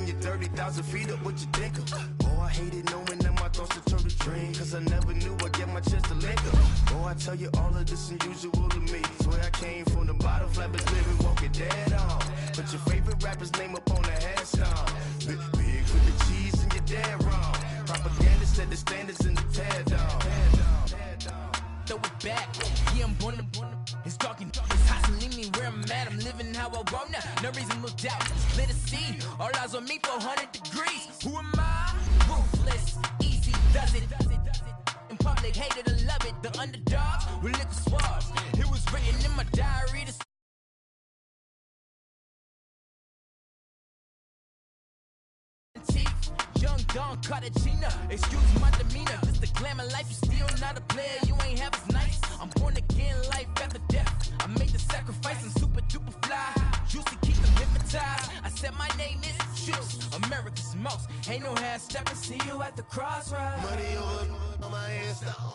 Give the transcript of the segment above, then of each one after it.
when you're 30,000 feet up, what you think of? Oh, I hated knowing that my thoughts would turn to dream, cause I never knew I'd get my chance to link up. Oh, I tell you all of this unusual to me. Swear I came from the bottom, flappers living, walking dead on. Put your favorite rapper's name up on the headstone. Big with the cheese and you're dead wrong. Propaganda set the standards in the TED dog. Throw it back, yeah, I'm born to it's talking, it's hot, so leave me where I'm at. I'm living how I want now, no reason to doubt. Split a seed, all eyes on me, 400 degrees. Who am I? Ruthless, easy, does it. In public, hate it or love it. The underdogs with liquor swabs. It was written in my diary to Young Don Cartagena, excuse my demeanor. Just the glamour life, you still not a player, you ain't half as nice. I'm born again, life after death. I made the sacrifice and super duper fly. Used to keep them hypnotized. I said my name is Juice, America's most. Ain't no half stepping, see you at the crossroads. Money over on my headstone.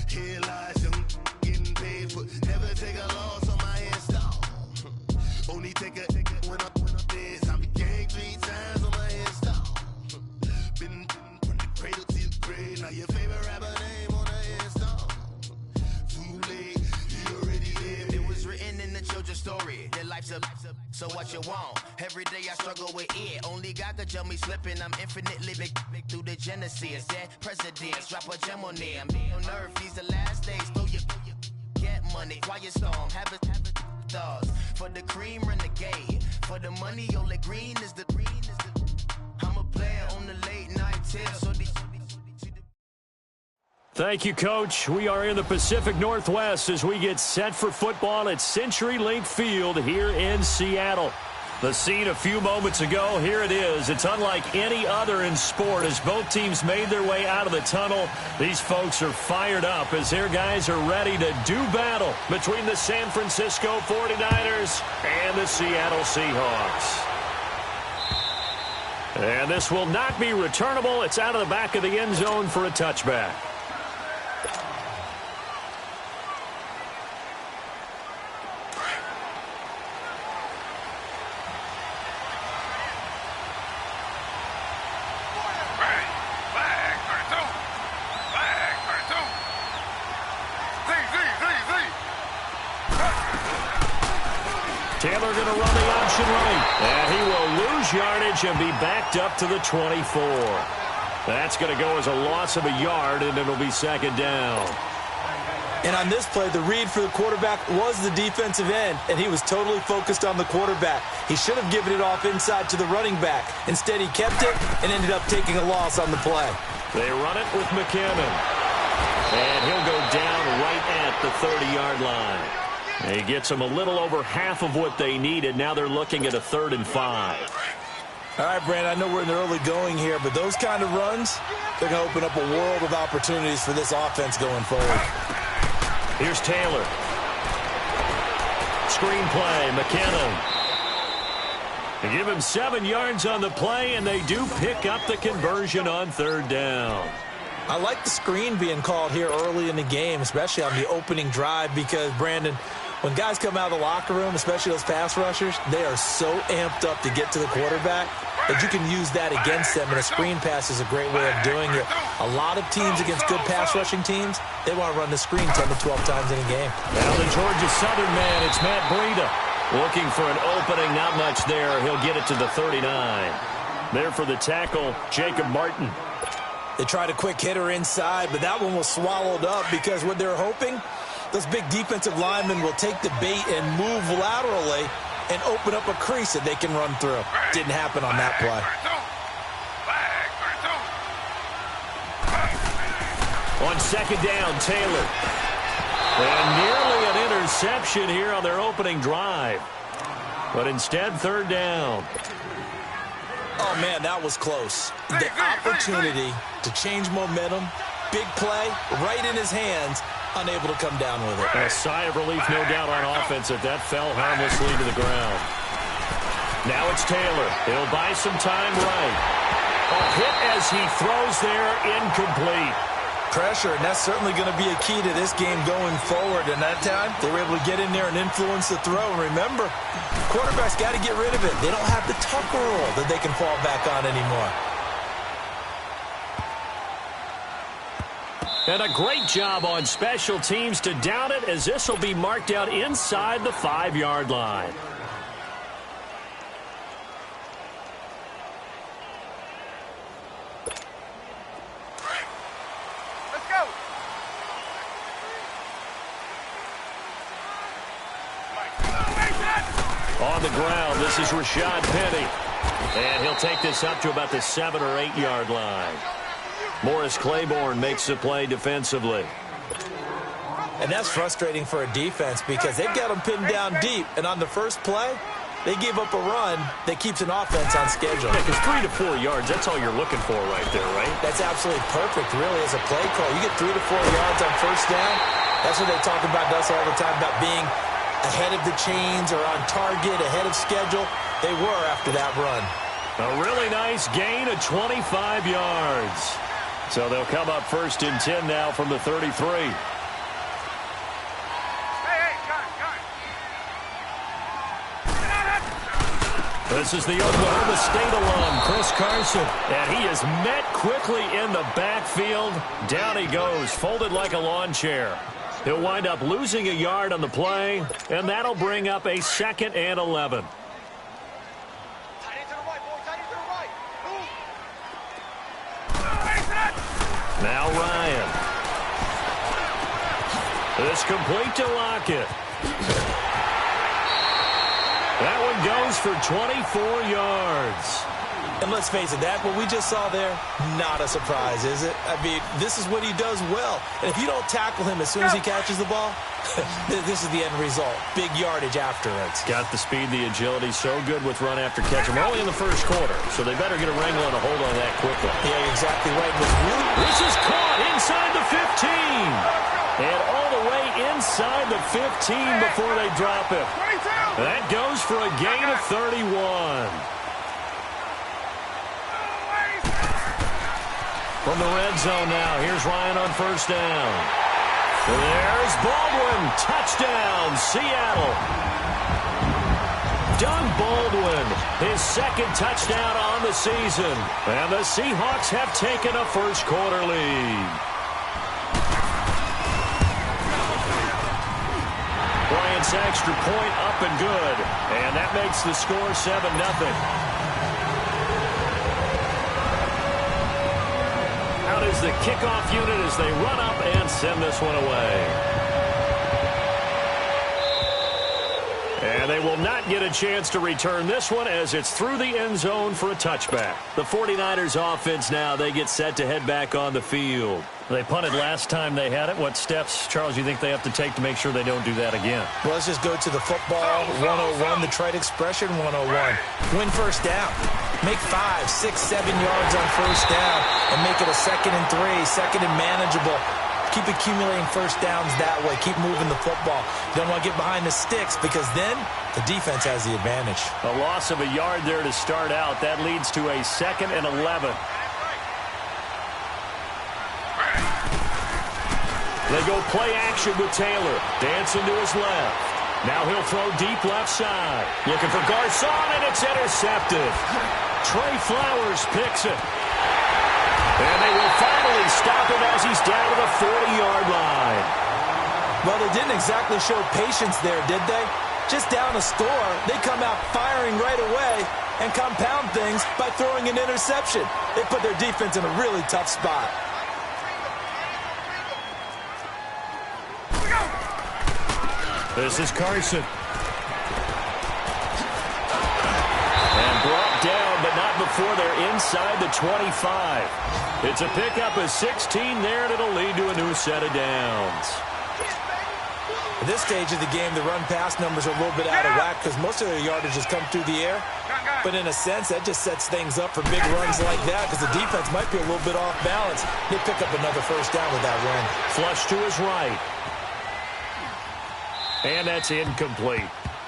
Here lies them getting paid for. Never take a loss on my headstone. Only take a when I'm dead. I be gang 3 times on my headstone. Been from the cradle to the grave. Now your favorite rapper name on the headstone. Too late, you already lived. It was written in the children's story. Their life's a so what you want? Every day I struggle with it. Only God could jump me slipping. I'm infinitely big through the genesis. Dead presidents, drop a gem on them. On earth, these the last days. Throw your get money, quiet storm. Have it thoughts. For the cream, renegade. For the money, only green is the I'm a player on the late night tip. So Thank you, Coach. We are in the Pacific Northwest as we get set for football at CenturyLink Field here in Seattle. The scene a few moments ago, here it is. It's unlike any other in sport as both teams made their way out of the tunnel. These folks are fired up as their guys are ready to do battle between the San Francisco 49ers and the Seattle Seahawks. And this will not be returnable. It's out of the back of the end zone for a touchback. Taylor going to run the option right. And he will lose yardage and be backed up to the 24. That's going to go as a loss of a yard, and it'll be second down. And on this play, the read for the quarterback was the defensive end, and he was totally focused on the quarterback. He should have given it off inside to the running back. Instead, he kept it and ended up taking a loss on the play. They run it with McKinnon. And he'll go down right at the 30-yard line. He gets them a little over half of what they needed. Now they're looking at a 3rd and 5. All right, Brandon, I know we're in the early going here, but those kind of runs, they're going to open up a world of opportunities for this offense going forward. Here's Taylor. Screen play, McKinnon. They give him 7 yards on the play, and they do pick up the conversion on 3rd down. I like the screen being called here early in the game, especially on the opening drive, because, Brandon, when guys come out of the locker room, especially those pass rushers, they are so amped up to get to the quarterback that you can use that against them, and a screen pass is a great way of doing it. A lot of teams against good pass rushing teams, they want to run the screen 10 to 12 times in a game. Now the Georgia Southern man, it's Matt Breida. Looking for an opening, not much there. He'll get it to the 39. There for the tackle, Jacob Martin. They tried a quick hitter inside, but that one was swallowed up because what they're hoping, those big defensive linemen will take the bait and move laterally and open up a crease that they can run through. Didn't happen on that play. On 2nd down, Taylor. And nearly an interception here on their opening drive. But instead, 3rd down. Oh, man, that was close. The opportunity to change momentum, big play, right in his hands, unable to come down with it. A sigh of relief, no doubt, on offense if that fell harmlessly to the ground. Now it's Taylor. He'll buy some time right. A hit as he throws there, incomplete. pressure, and that's certainly going to be a key to this game going forward. And that time, they were able to get in there and influence the throw. And remember, quarterbacks got to get rid of it. They don't have the Tucker rule that they can fall back on anymore. And a great job on special teams to down it, as this will be marked out inside the 5-yard line. Let's go. On the ground, this is Rashad Penny. And he'll take this up to about the 7- or 8-yard line. Morris Claiborne makes the play defensively. And that's frustrating for a defense because they've got them pinned down deep. And on the first play, they gave up a run that keeps an offense on schedule. Yeah, because 3 to 4 yards, that's all you're looking for right there, right? That's absolutely perfect, really, as a play call. You get 3 to 4 yards on first down. That's what they talk about us all the time, about being ahead of the chains or on target, ahead of schedule. They were after that run. A really nice gain of 25 yards. So they'll come up 1st and 10 now from the 33. This is the Oklahoma State alum, Chris Carson. And he is met quickly in the backfield. Down he goes, folded like a lawn chair. He'll wind up losing a yard on the play, and that'll bring up a 2nd and 11. Now Ryan. This complete to Lockett. That one goes for 24 yards. And let's face it, that what we just saw there, not a surprise, is it? I mean, this is what he does well. And if you don't tackle him as soon as he catches the ball, this is the end result. Big yardage after it. Got the speed, the agility, so good with run after catch. We're only in the first quarter, so they better get a wrangle and a hold on that quickly. Yeah, exactly right. This is caught inside the 15. And all the way inside the 15 before they drop it. That goes for a gain of 31. From the red zone now, here's Ryan on first down. There's Baldwin. Touchdown, Seattle. Doug Baldwin, his 2nd touchdown on the season. And the Seahawks have taken a first quarter lead. Bryant's extra point up and good. And that makes the score 7-0. Out is the kickoff unit as they run up and send this one away. And they will not get a chance to return this one as it's through the end zone for a touchback. The 49ers offense now, they get set to head back on the field. They punted last time they had it. What steps, Charles, you think they have to take to make sure they don't do that again? Well, let's just go to the football 101, the trite expression 101. Win first down. Make 5, 6, 7 yards on first down and make it a 2nd and 3, 2nd and manageable. Keep accumulating first downs that way. Keep moving the football. You don't want to get behind the sticks because then the defense has the advantage. A loss of a yard there to start out. That leads to a 2nd and 11. They go play action with Taylor. Dancing to his left. Now he'll throw deep left side. Looking for Garcon, and it's intercepted. Trey Flowers picks it. And they will finally stop him as he's down to the 40-yard line. Well, they didn't exactly show patience there, did they? Just down a score, they come out firing right away and compound things by throwing an interception. They put their defense in a really tough spot. This is Carson. And brought down, but not before they're inside the 25. It's a pickup of 16 there, and it'll lead to a new set of downs. At this stage of the game, the run-pass numbers are a little bit out of whack because most of their yardage has come through the air. But in a sense, that just sets things up for big runs like that because the defense might be a little bit off balance. They pick up another first down with that run. Flush to his right. And that's incomplete.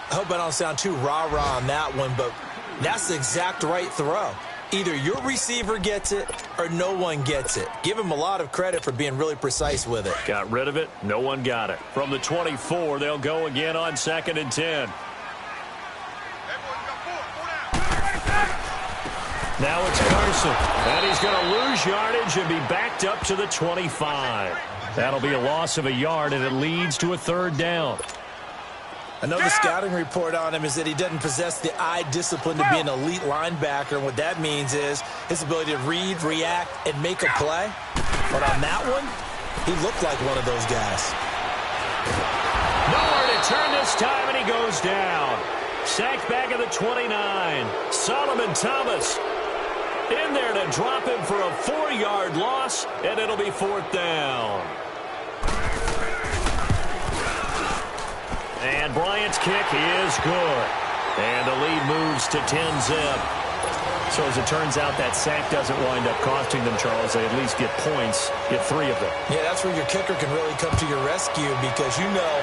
I hope I don't sound too rah-rah on that one, but that's the exact right throw. Either your receiver gets it or no one gets it. Give him a lot of credit for being really precise with it. Got rid of it. No one got it. From the 24, they'll go again on 2nd and 10. Now it's Carson. And he's going to lose yardage and be backed up to the 25. That'll be a loss of a yard, and it leads to a 3rd down. Another scouting report on him is that he doesn't possess the eye discipline to be an elite linebacker. And what that means is his ability to read, react, and make a play. But on that one, he looked like one of those guys. Nowhere to turn this time, and he goes down. Sacked back at the 29. Solomon Thomas in there to drop him for a 4-yard loss, and it'll be 4th down. And Bryant's kick is good. And the lead moves to 10-zip. So as it turns out, that sack doesn't wind up costing them, Charles. They at least get points, get 3 of them. Yeah, that's where your kicker can really come to your rescue because, you know,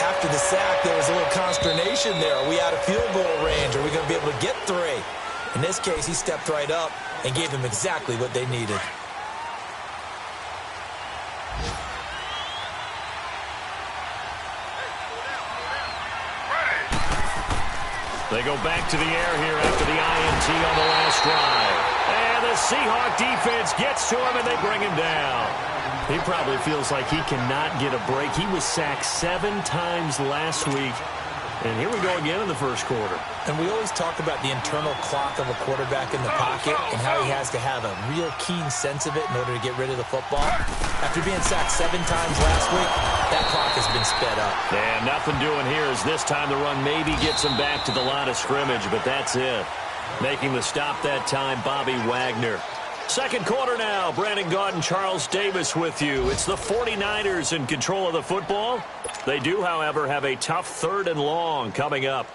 after the sack, there was a little consternation there. Are we out of field goal range? Are we going to be able to get 3? In this case, he stepped right up and gave them exactly what they needed. They go back to the air here after the INT on the last drive. And the Seahawk defense gets to him, and they bring him down. He probably feels like he cannot get a break. He was sacked 7 times last week. And here we go again in the first quarter. And we always talk about the internal clock of a quarterback in the pocket and how he has to have a real keen sense of it in order to get rid of the football. After being sacked 7 times last week, that clock has been sped up. And nothing doing here as this time the run maybe gets him back to the line of scrimmage, but that's it. Making the stop that time, Bobby Wagner. Second quarter now. Brandon Gaudin, Charles Davis with you. It's the 49ers in control of the football. They do, however, have a tough 3rd and long coming up.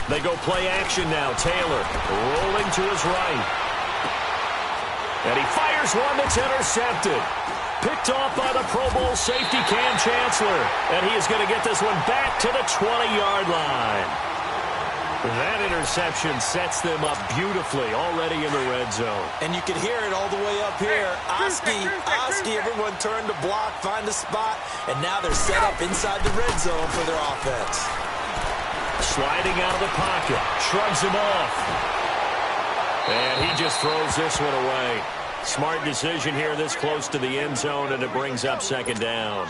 They go play action now. Taylor rolling to his right. And he fires one that's intercepted. Picked off by the Pro Bowl safety Cam Chancellor. And he is going to get this one back to the 20-yard line. That interception sets them up beautifully already in the red zone. And you can hear it all the way up here. Oski, everyone turned to block, find a spot, and now they're set up inside the red zone for their offense. Sliding out of the pocket, shrugs him off. And he just throws this one away. Smart decision here this close to the end zone, and it brings up 2nd down.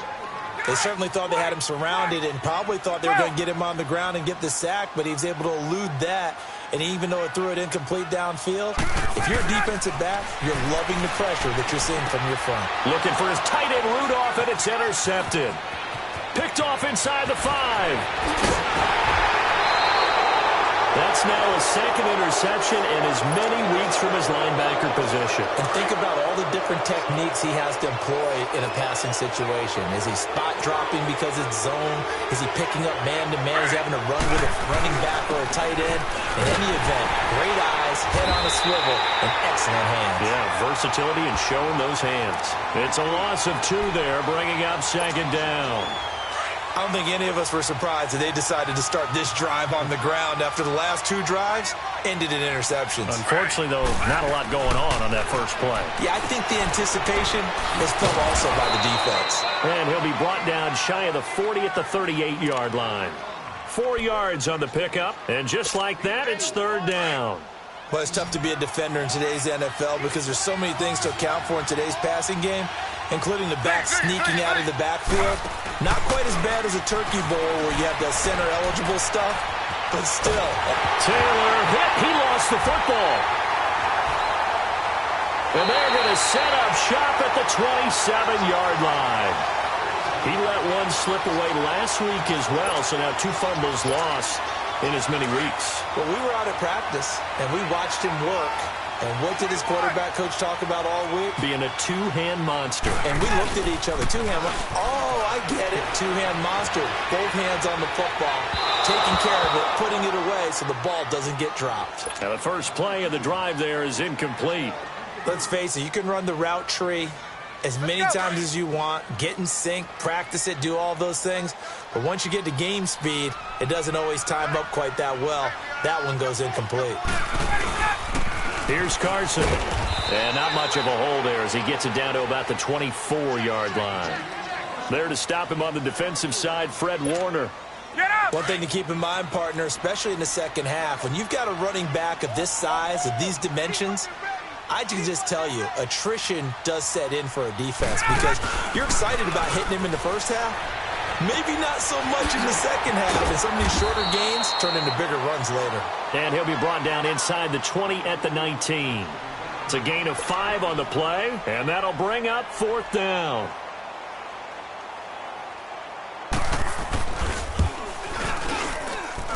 They certainly thought they had him surrounded and probably thought they were going to get him on the ground and get the sack, but he was able to elude that. And even though it threw it incomplete downfield, if you're a defensive back, you're loving the pressure that you're seeing from your front. Looking for his tight end Rudolph, and it's intercepted. Picked off inside the 5. That's now his 2nd interception in as many weeks from his linebacker position. And think about all the different techniques he has to employ in a passing situation. Is he spot dropping because it's zone? Is he picking up man-to-man? Is he having to run with a running back or a tight end? In any event, great eyes, head on a swivel, and excellent hands. Yeah, versatility and showing those hands. It's a loss of 2 there, bringing up 2nd down. I don't think any of us were surprised that they decided to start this drive on the ground after the last 2 drives ended in interceptions. Unfortunately, though, not a lot going on that first play. Yeah, I think the anticipation was felt also by the defense. And he'll be brought down shy of the 40 at the 38-yard line. 4 yards on the pickup, and just like that, it's 3rd down. Well, it's tough to be a defender in today's NFL because there's so many things to account for in today's passing game, including the back sneaking out of the backfield. Not quite as bad as a turkey bowl where you have the center-eligible stuff, but still. Taylor hit. He lost the football. And they're going to set up shop at the 27-yard line. He let one slip away last week as well, so now 2 fumbles lost in as many weeks. Well, we were out at practice, and we watched him work, And what did his quarterback coach talk about all week? Being a two-hand monster. And we looked at each other. Two-hand. Oh, I get it. Two-hand monster. Both hands on the football. Taking care of it. Putting it away so the ball doesn't get dropped. Now the first play of the drive there is incomplete. Let's face it. You can run the route tree as many times as you want. Get in sync. Practice it. Do all those things. But once you get to game speed, it doesn't always time up quite that well. That one goes incomplete. Here's Carson. And not much of a hole there as he gets it down to about the 24-yard line. There to stop him on the defensive side, Fred Warner. One thing to keep in mind, partner, especially in the second half, when you've got a running back of this size, of these dimensions, I can just tell you, attrition does set in for a defense because you're excited about hitting him in the first half. Maybe not so much in the second half, and some of these shorter gains turn into bigger runs later. And he'll be brought down inside the 20 at the 19. It's a gain of 5 on the play, and that'll bring up 4th down.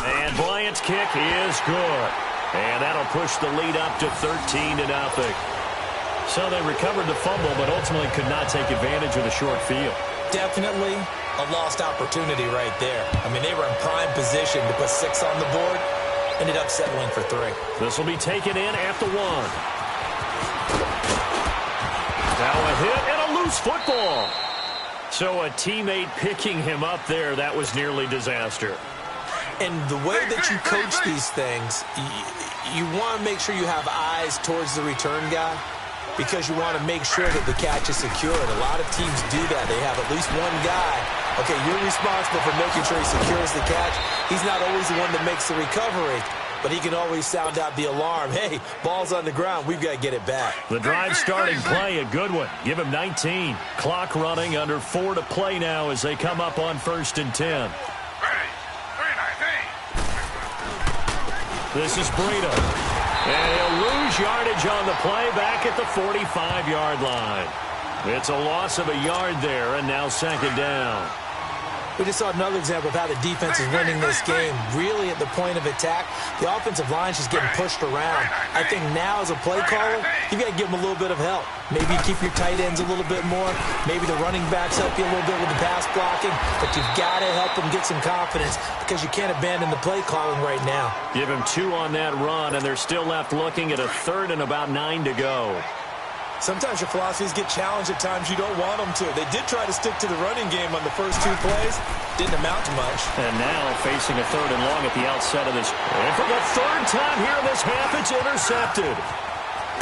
And Bryant's kick is good. And that'll push the lead up to 13-0. So they recovered the fumble, but ultimately could not take advantage of the short field. Definitely a lost opportunity right there. I mean, they were in prime position to put 6 on the board. Ended up settling for 3. This will be taken in at the 1. Now a hit and a loose football. So a teammate picking him up there, that was nearly disaster. And the way that you coach these things, you want to make sure you have eyes towards the return guy because you want to make sure that the catch is secured. A lot of teams do that. They have at least one guy. Okay, you're responsible for making sure he secures the catch. He's not always the one that makes the recovery, but he can always sound out the alarm. Hey, ball's on the ground. We've got to get it back. The drive starting play, a good one. Give him 19. Clock running, under 4 to play now as they come up on 1st and 10. This is Breida. And he'll lose yardage on the play back at the 45-yard line. It's a loss of a yard there, and now 2nd down. We just saw another example of how the defense is winning this game. Really at the point of attack, the offensive line's just getting pushed around. I think now as a play caller, you've got to give them a little bit of help. Maybe keep your tight ends a little bit more. Maybe the running backs help you a little bit with the pass blocking. But you've got to help them get some confidence because you can't abandon the play calling right now. Give him 2 on that run, and they're still left looking at a 3rd and about 9 to go. Sometimes your philosophies get challenged at times you don't want them to. They did try to stick to the running game on the first 2 plays. Didn't amount to much. And now facing a 3rd and long at the outset of this. And for the 3rd time here in this half, it's intercepted.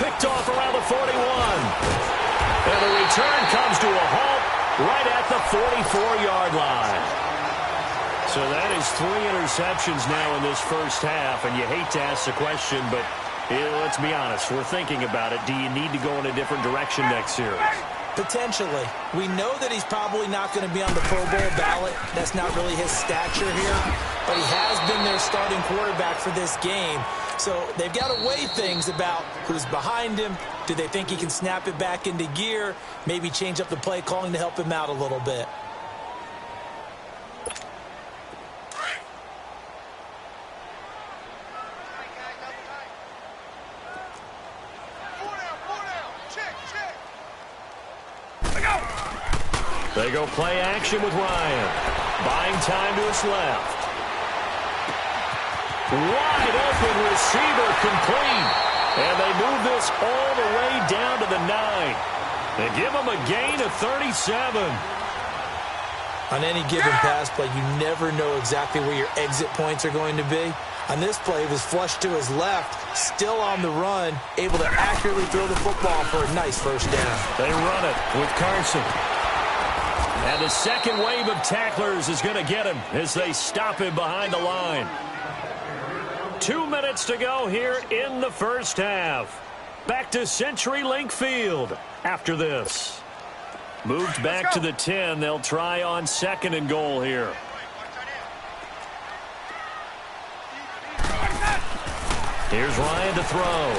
Picked off around the 41. And the return comes to a halt right at the 44-yard line. So that is 3 interceptions now in this first half. And you hate to ask the question, but let's be honest. We're thinking about it. Do you need to go in a different direction next series? Potentially. We know that he's probably not going to be on the Pro Bowl ballot. That's not really his stature here. But he has been their starting quarterback for this game. So they've got to weigh things about who's behind him. Do they think he can snap it back into gear? Maybe change up the play calling to help him out a little bit. They go play action with Ryan. Buying time to his left. Wide open receiver complete. And they move this all the way down to the 9. They give him a gain of 37. On any given pass play, you never know exactly where your exit points are going to be. On this play, it was flushed to his left, still on the run, able to accurately throw the football for a nice 1st down. They run it with Carson. And the second wave of tacklers is going to get him as they stop him behind the line. 2 minutes to go here in the first half. Back to CenturyLink Field after this. Moved back to the 10. They'll try on 2nd and goal here. Here's Ryan to throw.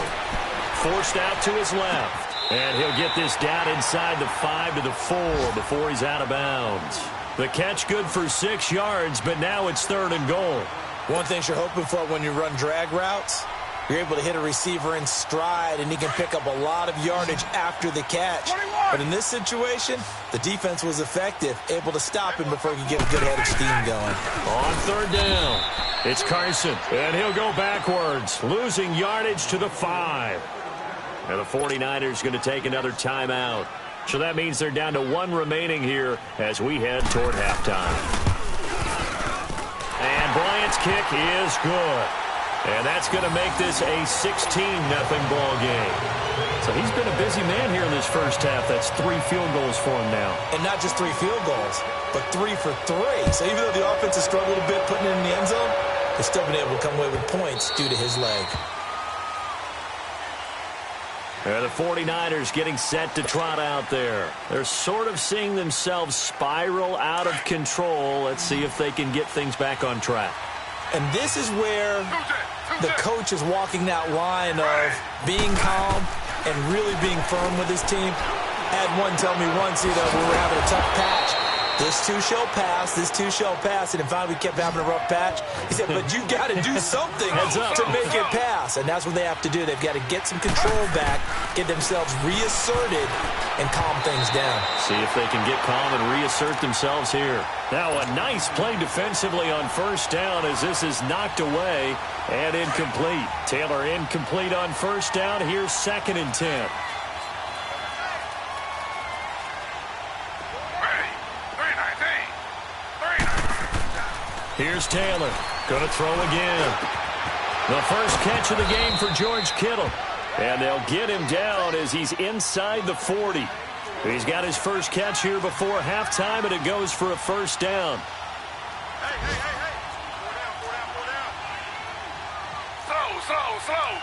Forced out to his left. And he'll get this down inside the 5 to the 4 before he's out of bounds. The catch good for 6 yards, but now it's 3rd and goal. One thing you're hoping for when you run drag routes, You're able to hit a receiver in stride, and he can pick up a lot of yardage after the catch. But in this situation, the defense was effective, able to stop him before he could get a good head of steam going. On third down, it's Carson, and he'll go backwards, losing yardage to the 5. And the 49ers going to take another timeout. So that means they're down to 1 remaining here as we head toward halftime. And Bryant's kick is good. And that's going to make this a 16-0 ball game. So he's been a busy man here in this first half. That's 3 field goals for him now. And not just 3 field goals, but 3 for 3. So even though the offense has struggled a bit putting it in the end zone, they've still been able to come away with points due to his leg. And the 49ers getting set to trot out there. They're sort of seeing themselves spiral out of control. Let's see if they can get things back on track. And this is where the coach is walking that line of being calm and really being firm with his team. I had one tell me once, we were having a tough patch. This too shall pass, this too shall pass. And finally we kept having a rough patch. He said, but you got to do something to make it pass. And that's what they have to do. They've got to get some control back, get themselves reasserted, and calm things down. See if they can get calm and reassert themselves here. Now a nice play defensively on first down as this is knocked away and incomplete. Taylor incomplete on first down. Here's 2nd and 10. Here's Taylor. Going to throw again. The first catch of the game for George Kittle. And they'll get him down as he's inside the 40. He's got his first catch here before halftime, and it goes for a first down. Hey. Slow.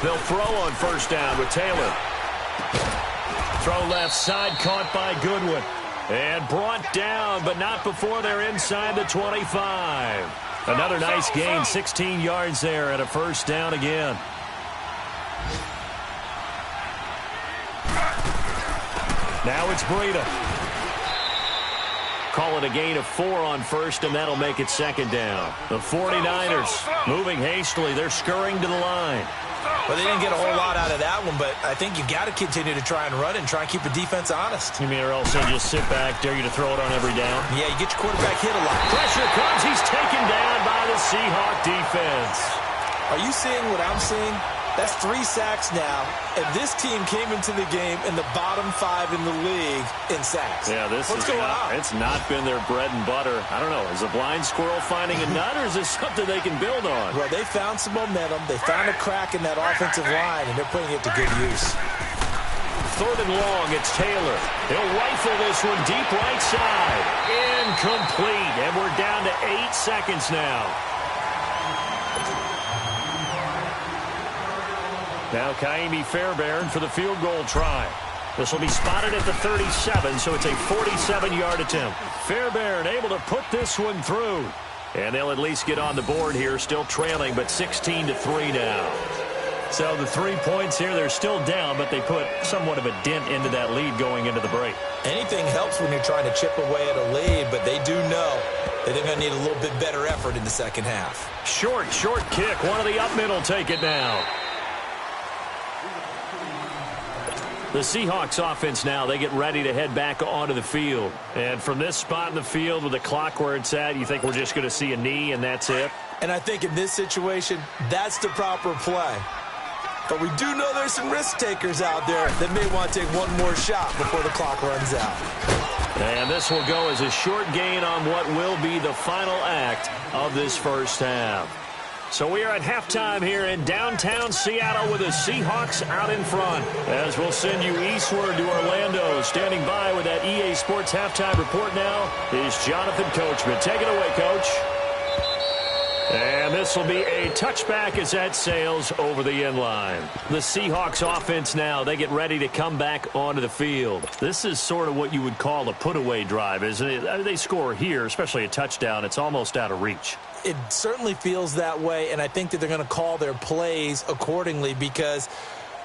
They'll throw on first down with Taylor. Throw left side, caught by Goodwin. And brought down, but not before they're inside the 25. Another nice gain, 16 yards there and a first down again. Now it's Breida. Call it a gain of 4 on first, and that'll make it 2nd down. The 49ers moving hastily. They're scurrying to the line. Well, they didn't get a whole lot out of that one, but I think you got to continue to try and run and try and keep the defense honest. You mean or else they'll just sit back, dare you to throw it on every down? Yeah, you get your quarterback hit a lot. Pressure comes. He's taken down by the Seahawk defense. Are you seeing what I'm seeing? That's 3 sacks now, and this team came into the game in the bottom 5 in the league in sacks. Yeah, What's going on? It's not been their bread and butter. I don't know. Is a blind squirrel finding a nut, or is this something they can build on? Well, they found some momentum. They found a crack in that offensive line, and they're putting it to good use. 3rd and long, it's Taylor. He'll rifle this one deep right side. Incomplete, and we're down to 8 seconds now. Now Kaimi Fairbairn for the field goal try. This will be spotted at the 37, so it's a 47-yard attempt. Fairbairn able to put this one through. And they'll at least get on the board here, still trailing, but 16-3 now. So the 3 points here, they're still down, but they put somewhat of a dent into that lead going into the break. Anything helps when you're trying to chip away at a lead, but they do know that they're going to need a little bit better effort in the second half. Short kick. One of the up mid will take it now. The Seahawks offense now, they get ready to head back onto the field. And from this spot in the field with the clock where it's at, you think we're just going to see a knee and that's it? And I think in this situation, that's the proper play. But we do know there's some risk takers out there that may want to take one more shot before the clock runs out. And this will go as a short gain on what will be the final act of this first half. So we are at halftime here in downtown Seattle with the Seahawks out in front. As we'll send you eastward to Orlando. Standing by with that EA Sports halftime report now is Jonathan Coachman. Take it away, Coach. And this will be a touchback as that sails over the end line. The Seahawks offense now, they get ready to come back onto the field. This is sort of what you would call a put-away drive, isn't it? They score here, especially a touchdown. It's almost out of reach. It certainly feels that way, and I think that they're going to call their plays accordingly because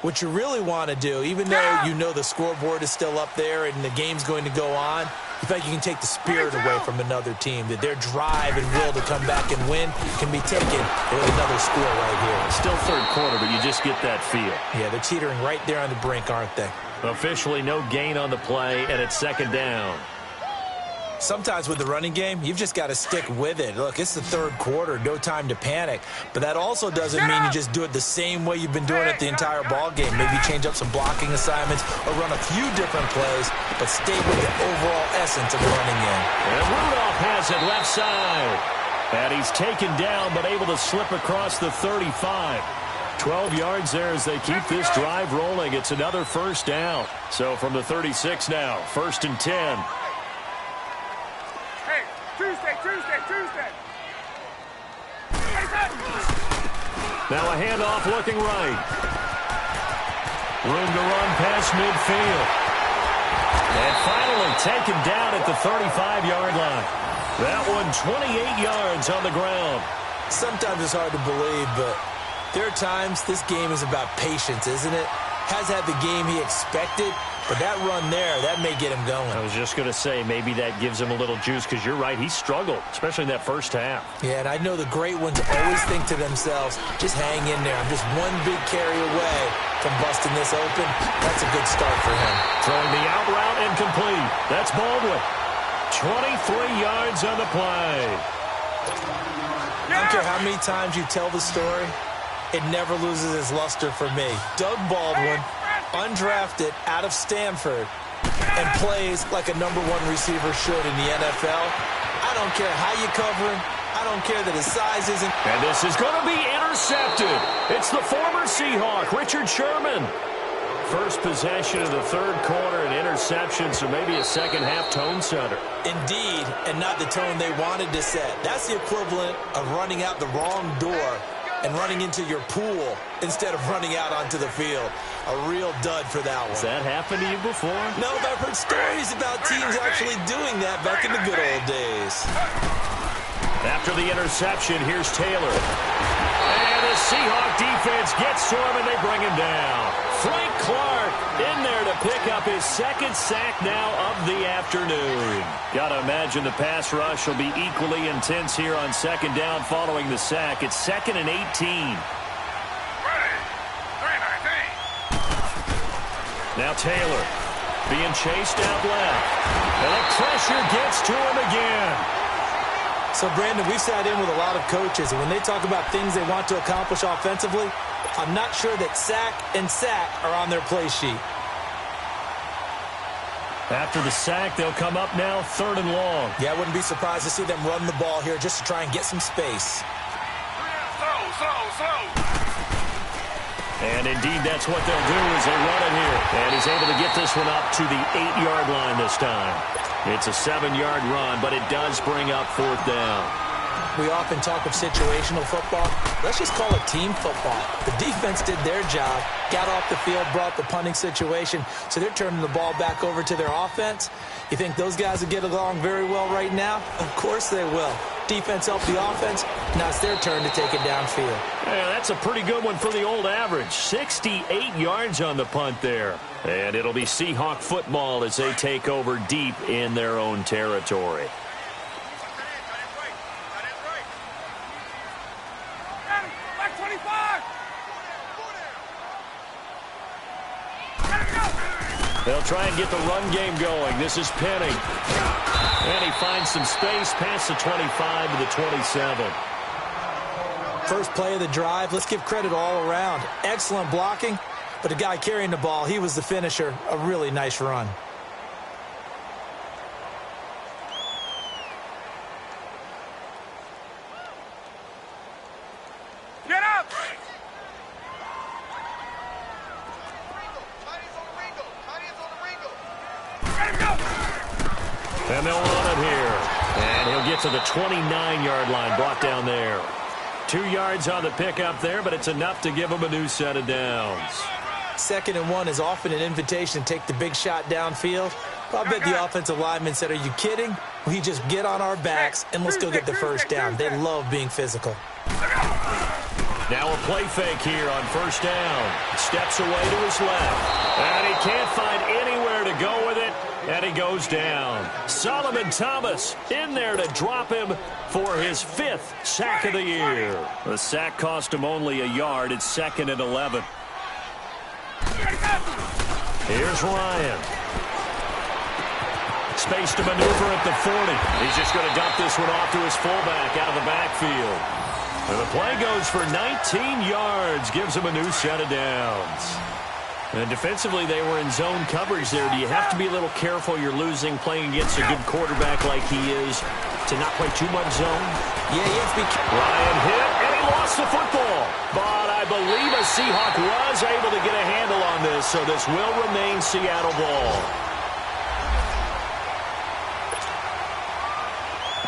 what you really want to do, even though you know the scoreboard is still up there and the game's going to go on, You feel like you can take the spirit away from another team, that their drive and will to come back and win can be taken with another score right here. Still third quarter, but you just get that feel. Yeah, they're teetering right there on the brink, aren't they? Officially no gain on the play, and it's second down. Sometimes with the running game, you've just got to stick with it. Look, it's the third quarter, no time to panic. But that also doesn't mean you just do it the same way you've been doing it the entire ball game. Maybe change up some blocking assignments or run a few different plays, but stay with the overall essence of the running game. And Rudolph has it left side. And he's taken down, but able to slip across the 35. 12 yards there as they keep this drive rolling. It's another first down. So from the 36 now, 1st and 10. Tuesday. Now a handoff looking right. Room to run past midfield. And finally taken down at the 35-yard line. That one 28 yards on the ground. Sometimes it's hard to believe, but there are times this game is about patience, isn't it? Has had the game he expected, but that run there, that may get him going. I was just going to say, maybe that gives him a little juice, because you're right, he struggled, especially in that first half. Yeah, and I know the great ones always think to themselves, just hang in there. I'm just one big carry away from busting this open. That's a good start for him. Throwing the out route incomplete. That's Baldwin. 23 yards on the play. I don't care how many times you tell the story, it never loses its luster for me. Doug Baldwin, undrafted out of Stanford, and plays like a #1 receiver should in the NFL. I don't care how you cover him. I don't care that his size isn't. And this is going to be intercepted. It's the former Seahawk, Richard Sherman. First possession of the third quarter, an interception, so maybe a second-half tone setter. Indeed, and not the tone they wanted to set. That's the equivalent of running out the wrong door and running into your pool instead of running out onto the field. A real dud for that one. Has that happened to you before? No, but I've heard stories about teams actually doing that back in the good old days. After the interception, here's Taylor. And the Seahawk defense gets to him, and they bring him down. Frank Clark in there to pick up his second sack now of the afternoon. Got to imagine the pass rush will be equally intense here on second down following the sack. It's 2nd and 18. Now Taylor being chased out left. And the pressure gets to him again. So, Brandon, we've sat in with a lot of coaches, and when they talk about things they want to accomplish offensively, I'm not sure that sack and sack are on their play sheet. After the sack, they'll come up now 3rd and long. Yeah, I wouldn't be surprised to see them run the ball here just to try and get some space. Slow. And indeed, that's what they'll do as they run it here. And he's able to get this one up to the 8-yard line this time. It's a 7-yard run, but it does bring up 4th down. We often talk of situational football. Let's just call it team football. The defense did their job, got off the field, brought the punting situation, so they're turning the ball back over to their offense. You think those guys will get along very well right now? Of course they will. Defense helped the offense. Now it's their turn to take it downfield. Yeah, that's a pretty good one for the old average. 68 yards on the punt there. And it'll be Seahawk football as they take over deep in their own territory. They'll try and get the run game going. This is Penny. And he finds some space past the 25 to the 27. First play of the drive. Let's give credit all around. Excellent blocking, but the guy carrying the ball, he was the finisher. A really nice run. Get up! And they'll run it here. And he'll get to the 29-yard line, brought down there. 2 yards on the pickup there, but it's enough to give him a new set of downs. 2nd and 1 is often an invitation to take the big shot downfield. But I bet the offensive lineman said, are you kidding? We just get on our backs and let's go get the first down. They love being physical. Now a play fake here on first down. Steps away to his left. And he can't find anywhere to go with it. and he goes down. Solomon Thomas in there to drop him for his 5th sack of the year. The sack cost him only a yard. It's 2nd and 11. Here's Ryan. Space to maneuver at the 40. He's just going to dump this one off to his fullback out of the backfield. And the play goes for 19 yards. Gives him a new set of downs. And defensively, they were in zone coverage there. Do you have to be a little careful? You're losing playing against a good quarterback like he is to not play too much zone? Yeah, you have to be careful. Ryan hit, and he lost the football. But I believe a Seahawk was able to get a handle on this, so this will remain Seattle ball.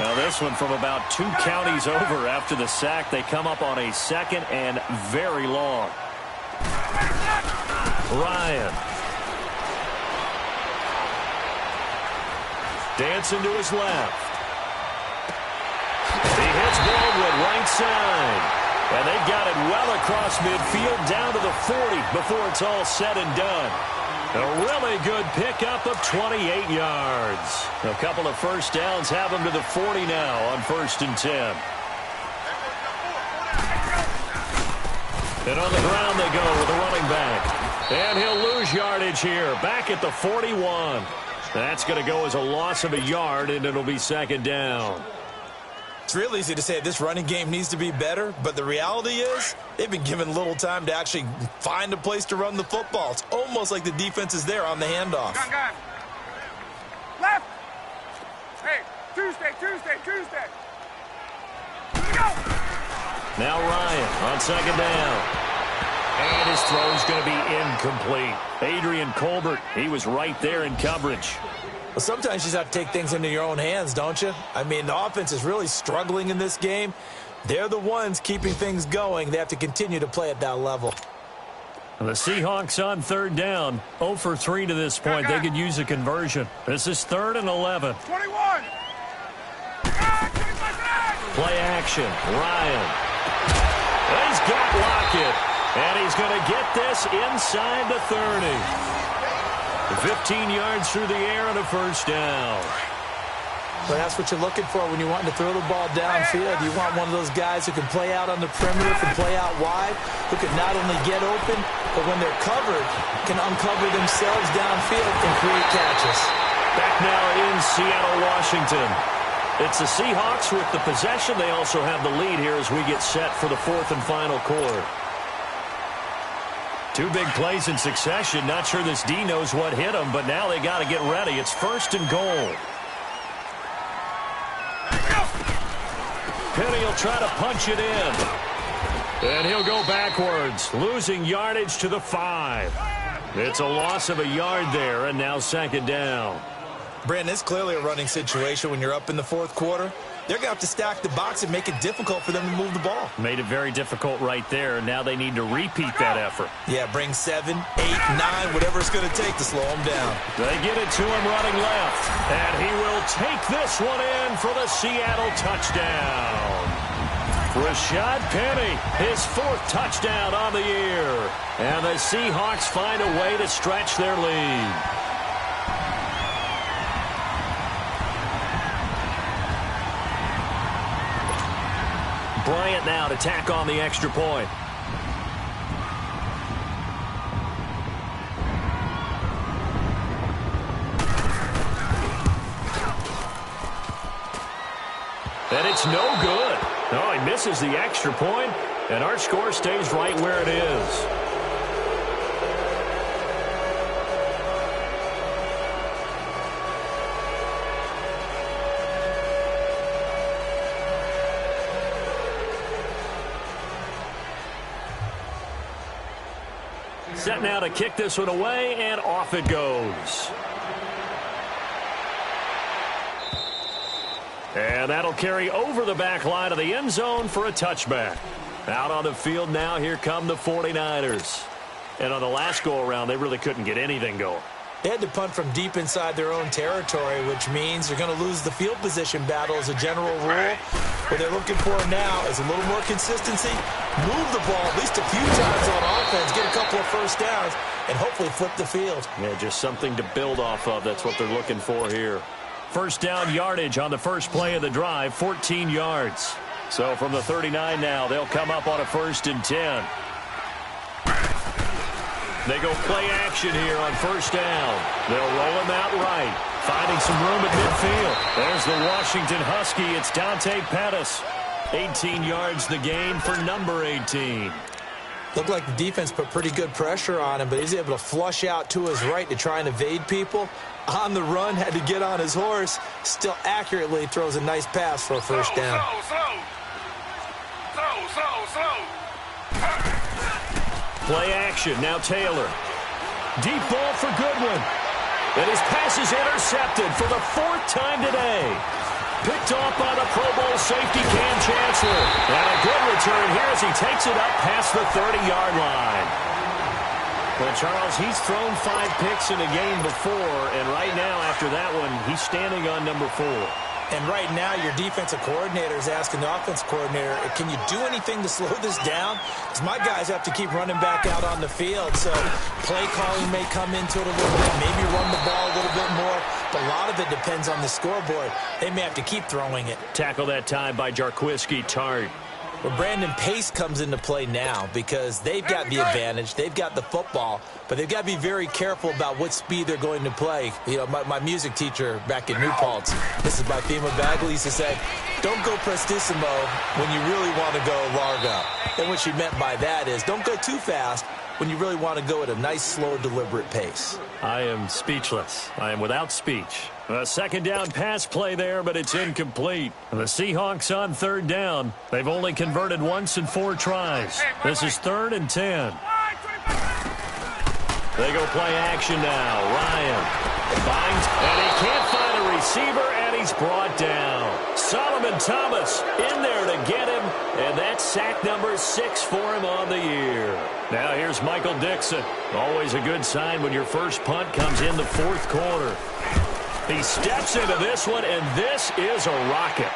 Now this one from about 2 counties over after the sack. They come up on a 2nd and very long. Ryan. Dancing to his left. He hits Baldwin right side. And they got it well across midfield down to the 40 before it's all said and done. A really good pickup of 28 yards. A couple of first downs have him to the 40 now on 1st and 10. And on the ground they go with a running back. And he'll lose yardage here. Back at the 41. That's going to go as a loss of a yard, and it'll be 2nd down. It's real easy to say this running game needs to be better, but the reality is they've been given little time to actually find a place to run the football. It's almost like the defense is there on the handoff. Gun. Left. Hey, Tuesday. Go. Now Ryan on 2nd down. And his throw's going to be incomplete. Adrian Colbert, he was right there in coverage. Well, sometimes you just have to take things into your own hands, don't you? I mean, the offense is really struggling in this game. They're the ones keeping things going. They have to continue to play at that level. The Seahawks on 3rd down. 0 for 3 to this point. They could use a conversion. This is 3rd and 11. 21. Play action. Ryan. He's got Lockett. And he's going to get this inside the 30. 15 yards through the air and a 1st down. But that's what you're looking for when you want to throw the ball downfield. You want one of those guys who can play out on the perimeter, can play out wide, who can not only get open, but when they're covered, can uncover themselves downfield and create catches. Back now in Seattle, Washington. It's the Seahawks with the possession. They also have the lead here as we get set for the 4th and final quarter. 2 big plays in succession. Not sure this D knows what hit him, but now they got to get ready. It's 1st and goal. Penny will try to punch it in. And he'll go backwards, losing yardage to the 5. It's a loss of a yard there, and now 2nd down. Brandon, it's clearly a running situation when you're up in the 4th quarter. They're going to have to stack the box and make it difficult for them to move the ball. Made it very difficult right there. Now they need to repeat that effort. Yeah, bring 7, 8, 9, whatever it's going to take to slow them down. They get it to him running left. And he will take this one in for the Seattle touchdown. Rashad Penny, his 4th touchdown on the year. And the Seahawks find a way to stretch their lead. Bryant now to tack on the extra point. And it's no good. No, he misses the extra point, and our score stays right where it is. Set now to kick this one away, and off it goes. And that'll carry over the back line of the end zone for a touchback. Out on the field now, here come the 49ers. And on the last go-around, they really couldn't get anything going. They had to punt from deep inside their own territory, which means you're going to lose the field position battle as a general rule. What they're looking for now is a little more consistency, move the ball at least a few times on offense, get a couple of first downs, and hopefully flip the field. Yeah, just something to build off of. That's what they're looking for here. First down yardage on the first play of the drive, 14 yards. So from the 39 now, they'll come up on a 1st and 10. They go play action here on first down. They'll roll him out right, finding some room at midfield. There's the Washington Husky. It's Dante Pettis. 18 yards the gain for number 18. Looked like the defense put pretty good pressure on him, but he's able to flush out to his right to try and evade people. On the run, had to get on his horse. Still accurately throws a nice pass for a first down. Play action, now Taylor. Deep ball for Goodwin. And his pass is intercepted for the 4th time today. Picked off by the Pro Bowl safety Cam Chancellor. And a good return here as he takes it up past the 30-yard line. Well, Charles, he's thrown 5 picks in a game before, and right now after that one, he's standing on number 4. And right now, your defensive coordinator is asking the offensive coordinator, can you do anything to slow this down? Because my guys have to keep running back out on the field. So play calling may come into it a little bit, maybe run the ball a little bit more. But a lot of it depends on the scoreboard. They may have to keep throwing it. Tackle that time by Jarquiski Tart. Well, Brandon, pace comes into play now because they've got the advantage. They've got the football, but they've got to be very careful about what speed they're going to play. You know, my music teacher back in New Paltz, this is by Thema Bagley, used to say, don't go prestissimo when you really want to go largo. And what she meant by that is don't go too fast when you really want to go at a nice, slow, deliberate pace. I am speechless. I am without speech. A second down pass play there, but it's incomplete. The Seahawks on 3rd down. They've only converted once in 4 tries. This is 3rd and 10. They go play action now. Ryan finds, and he can't find a receiver, and he's brought down. Solomon Thomas in there to get him, and that's sack number 6 for him on the year. Now here's Michael Dixon. Always a good sign when your first punt comes in the 4th quarter. He steps into this one, and this is a rocket.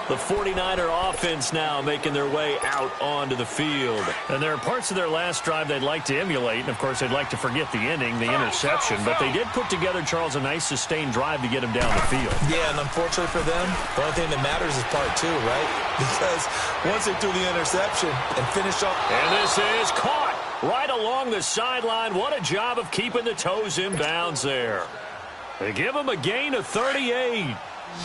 The 49er offense now making their way out onto the field. And there are parts of their last drive they'd like to emulate. And, of course, they'd like to forget the inning, the interception. But they did put together, Charles, a nice sustained drive to get him down the field. Yeah, and unfortunately for them, the only thing that matters is part 2, right? Because once they threw the interception and finished off. And this is caught right along the sideline. What a job of keeping the toes in bounds there. They give him a gain of 38.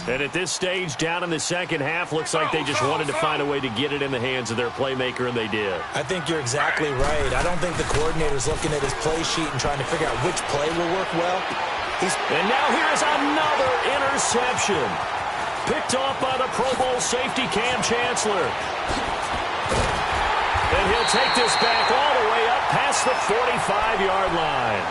And at this stage, down in the second half, looks like they just wanted to find a way to get it in the hands of their playmaker, and they did. I think you're exactly right. I don't think the coordinator's looking at his play sheet and trying to figure out which play will work well. And now here's another interception. Picked off by the Pro Bowl safety Cam Chancellor. And he'll take this back all the way up past the 45-yard line.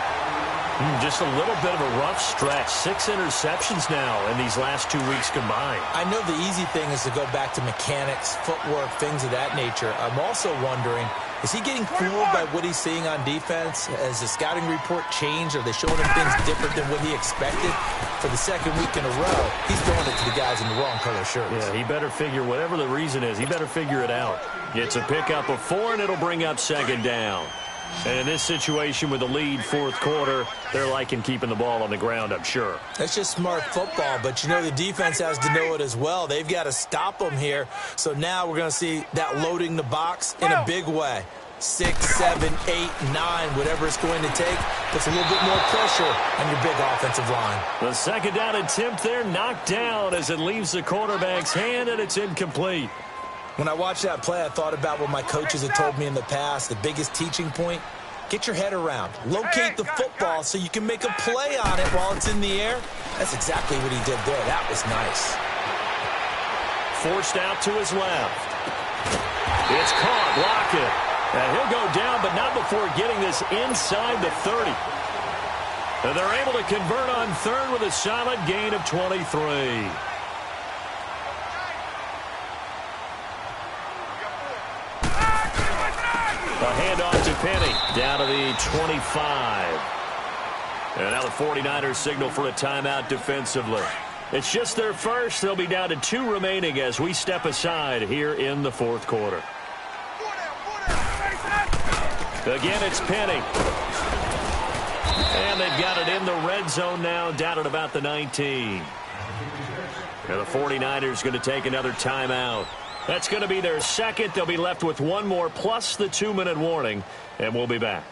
Just a little bit of a rough stretch. 6 interceptions now in these last 2 weeks combined. I know the easy thing is to go back to mechanics, footwork, things of that nature. I'm also wondering, is he getting fooled by what he's seeing on defense? Has the scouting report changed? Are they showing him things different than what he expected? For the 2nd week in a row, he's throwing it to the guys in the wrong color shirts. Yeah, he better figure, whatever the reason is, he better figure it out. Gets a pickup of 4, and it'll bring up 2nd down. And in this situation with the lead 4th quarter, they're liking keeping the ball on the ground, I'm sure. That's just smart football, but you know the defense has to know it as well. They've got to stop them here. So now we're going to see that loading the box in a big way. 6, 7, 8, 9, whatever it's going to take, puts a little bit more pressure on your big offensive line. The 2nd down attempt there knocked down as it leaves the quarterback's hand, and it's incomplete. When I watched that play, I thought about what my coaches had told me in the past. The biggest teaching point, get your head around. Locate the football so you can make a play on it while it's in the air. That's exactly what he did there. That was nice. Forced out to his left. It's caught. Lockett. And he'll go down, but not before getting this inside the 30. And they're able to convert on 3rd with a solid gain of 23. A handoff to Penny, down to the 25. And now the 49ers signal for a timeout defensively. It's just their first. They'll be down to 2 remaining as we step aside here in the fourth quarter. Again, it's Penny. And they've got it in the red zone now, down at about the 19. And the 49ers going to take another timeout. That's going to be their second. They'll be left with one more plus the 2-minute warning, and we'll be back.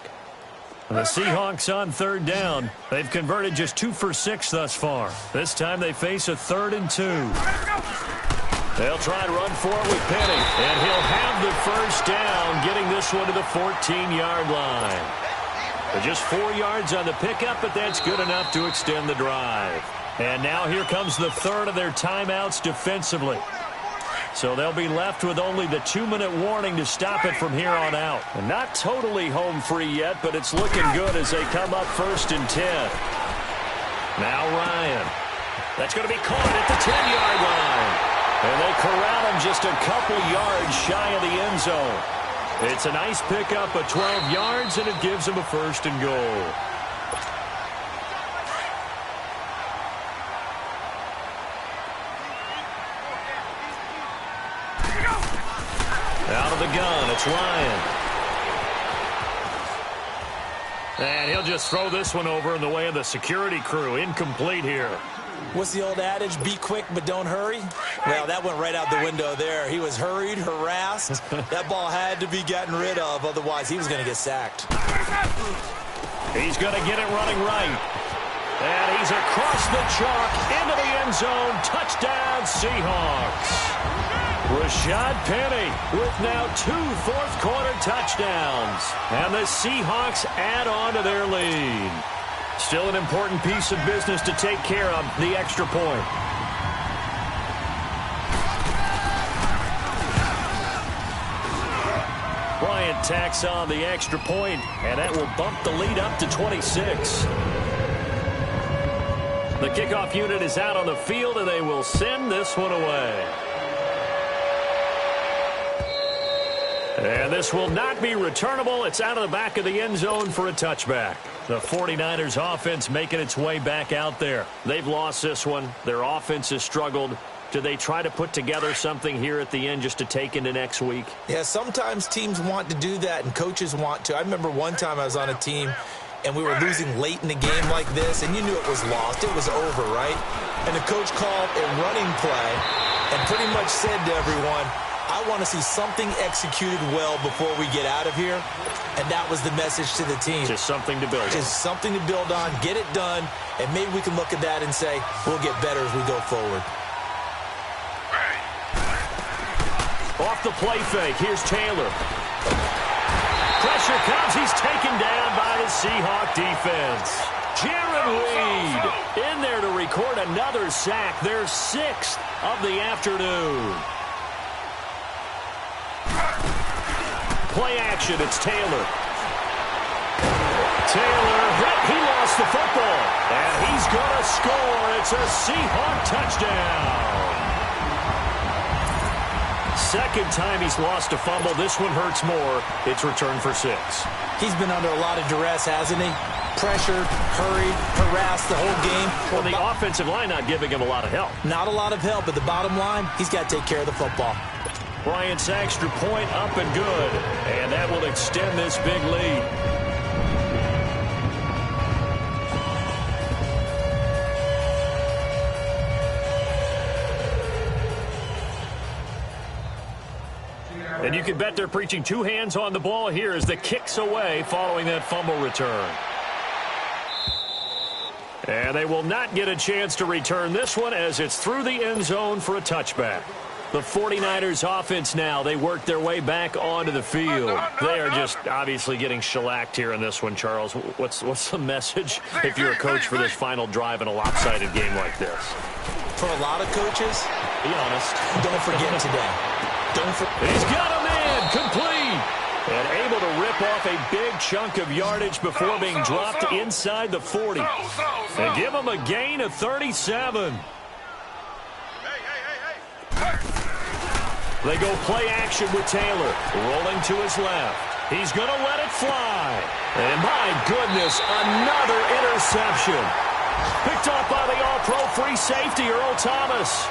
The Seahawks on third down. They've converted just 2 for 6 thus far. This time they face a 3rd and 2. They'll try and run for it with Penny, and he'll have the first down, getting this one to the 14-yard line. Just 4 yards on the pickup, but that's good enough to extend the drive. And now here comes the third of their timeouts defensively. So they'll be left with only the 2-minute warning to stop it from here on out. And not totally home free yet, but it's looking good as they come up 1st and 10. Now Ryan. That's going to be caught at the 10-yard line. And they corral him just a couple yards shy of the end zone. It's a nice pickup of 12 yards, and it gives him a 1st and goal. Out of the gun, it's Ryan. And he'll just throw this one over in the way of the security crew. Incomplete here. What's the old adage? Be quick, but don't hurry? Well, that went right out the window there. He was hurried, harassed. That ball had to be gotten rid of. Otherwise, he was going to get sacked. He's going to get it running right. And he's across the chalk into the end zone. Touchdown, Seahawks. Rashad Penny with now 2 fourth-quarter touchdowns. And the Seahawks add on to their lead. Still an important piece of business to take care of, the extra point. Bryant tacks on the extra point, and that will bump the lead up to 26. The kickoff unit is out on the field, and they will send this one away. And this will not be returnable. It's out of the back of the end zone for a touchback. The 49ers offense making its way back out there. They've lost this one. Their offense has struggled. Do they try to put together something here at the end just to take into next week? Yeah, sometimes teams want to do that and coaches want to. I remember one time I was on a team and we were losing late in the game like this, and you knew it was lost. It was over, right? And the coach called a running play and pretty much said to everyone, I want to see something executed well before we get out of here. And that was the message to the team. Just something to build on. Just something to build on, get it done, and maybe we can look at that and say, we'll get better as we go forward. Off the play fake, here's Taylor. Pressure comes, he's taken down by the Seahawk defense. Jared Reed in there to record another sack, their 6th of the afternoon. Play action, it's Taylor. Taylor hit, he lost the football. And he's going to score. It's a Seahawk touchdown. Second time he's lost a fumble. This one hurts more. It's returned for 6. He's been under a lot of duress, hasn't he? Pressured, hurried, harassed the whole game. Well, the offensive line not giving him a lot of help. Not a lot of help, but the bottom line, he's got to take care of the football. Bryant's extra point up and good. And that will extend this big lead. And you can bet they're preaching 2 hands on the ball here as the kick's away following that fumble return. And they will not get a chance to return this one as it's through the end zone for a touchback. The 49ers offense now, they work their way back onto the field. They are just obviously getting shellacked here in this one, Charles. What's the message if you're a coach for this final drive in a lopsided game like this? For a lot of coaches, be honest, don't forget today. He's got him in, complete. And able to rip off a big chunk of yardage before being dropped inside the 40. And give him a gain of 37. They go play action with Taylor, rolling to his left. He's going to let it fly. And my goodness, another interception. Picked off by the all-pro free safety, Earl Thomas.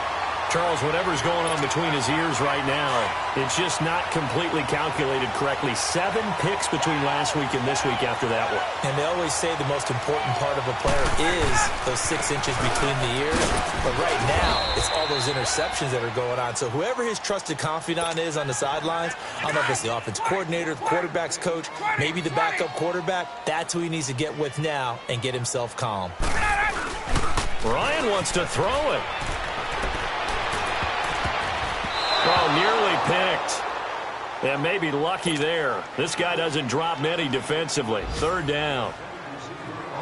Charles, whatever's going on between his ears right now, it's just not completely calculated correctly. 7 picks between last week and this week after that one. And they always say the most important part of a player is those 6 inches between the ears. But right now, it's all those interceptions that are going on. So whoever his trusted confidant is on the sidelines, I don't know if it's the offensive coordinator, the quarterback's coach, maybe the backup quarterback, that's who he needs to get with now and get himself calm. Ryan wants to throw it. Oh, nearly picked. And maybe lucky there. This guy doesn't drop many defensively. 3rd down.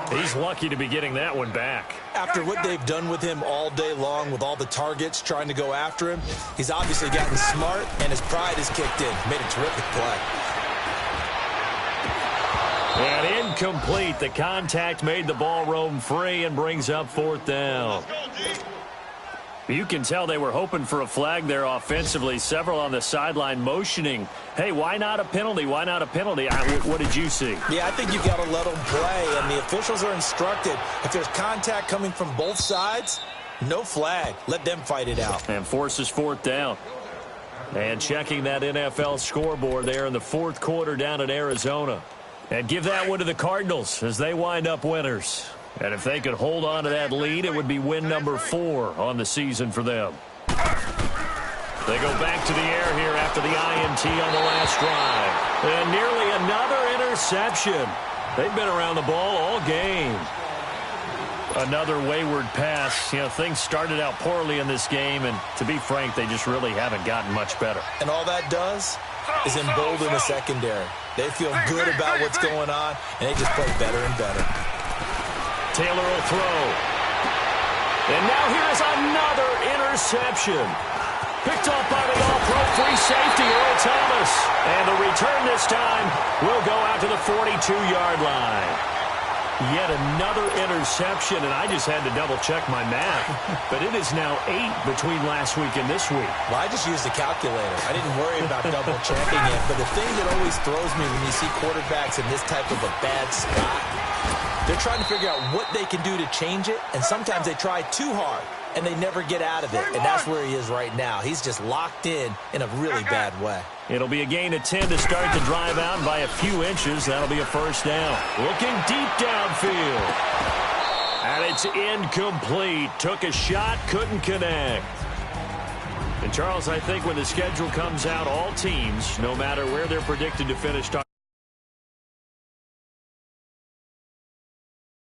He's lucky to be getting that one back. After what they've done with him all day long with all the targets trying to go after him, he's obviously gotten smart, and his pride has kicked in. Made a terrific play. And incomplete. The contact made the ball roam free and brings up 4th down. You can tell they were hoping for a flag there offensively. Several on the sideline motioning, hey, why not a penalty? Why not a penalty? What did you see? Yeah, I think you've got to let them play, and the officials are instructed. If there's contact coming from both sides, no flag. Let them fight it out. And forces 4th down. And checking that NFL scoreboard there in the 4th quarter down in Arizona. And give that one to the Cardinals as they wind up winners. And if they could hold on to that lead, it would be win number 4 on the season for them. They go back to the air here after the INT on the last drive. And nearly another interception. They've been around the ball all game. Another wayward pass. You know, things started out poorly in this game, and to be frank, they just really haven't gotten much better. And all that does is embolden the secondary. They feel good about what's going on, and they just play better and better. Taylor will throw. And now here's another interception. Picked off by the all-pro free safety, Earl Thomas. And the return this time will go out to the 42-yard line. Yet another interception, and I just had to double-check my math. But it is now 8 between last week and this week. Well, I just used the calculator. I didn't worry about double-checking it. But the thing that always throws me when you see quarterbacks in this type of a bad spot, they're trying to figure out what they can do to change it, and sometimes they try too hard, and they never get out of it. And that's where he is right now. He's just locked in a really bad way. It'll be a gain of 10 to start the drive out by a few inches. That'll be a 1st down. Looking deep downfield. And it's incomplete. Took a shot, couldn't connect. And, Charles, I think when the schedule comes out, all teams, no matter where they're predicted to finish,